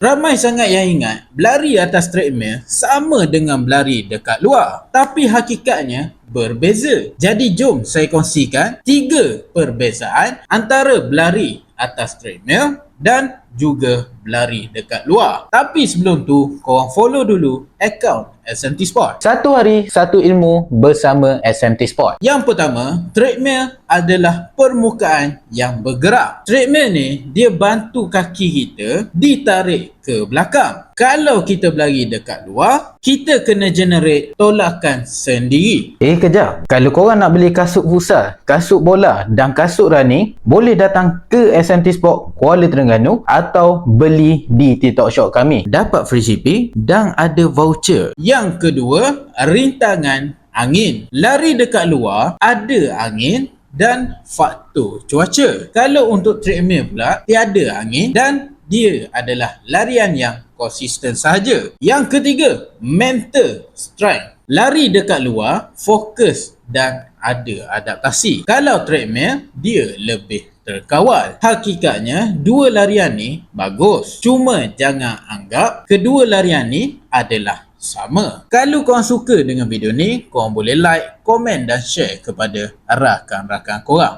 Ramai sangat yang ingat berlari atas treadmill sama dengan berlari dekat luar. Tapi hakikatnya berbeza. Jadi jom saya kongsikan 3 perbezaan antara berlari atas treadmill dan juga berlari dekat luar. Tapi sebelum tu, korang follow dulu akaun SMT Sport. Satu hari, satu ilmu bersama SMT Sport. Yang pertama, treadmill adalah permukaan yang bergerak. Treadmill ni, dia bantu kaki kita ditarik ke belakang. Kalau kita berlari dekat luar, kita kena generate tolakan sendiri. Kejap. Kalau korang nak beli kasut futsal, kasut bola dan kasut running, boleh datang ke SMT Sport Kuala Terengganu atau beli di TikTok Shop kami. Dapat free shipping dan ada voucher. Yang kedua, rintangan angin. Lari dekat luar, ada angin dan faktor cuaca. Kalau untuk treadmill pula, tiada angin dan dia adalah larian yang konsisten sahaja. Yang ketiga, mental strength. Lari dekat luar, fokus dan ada adaptasi. Kalau treadmill, dia lebih terkawal. Hakikatnya, dua larian ni bagus. Cuma jangan anggap kedua larian ni adalah sama. Kalau korang suka dengan video ni, korang boleh like, komen dan share kepada rakan-rakan korang.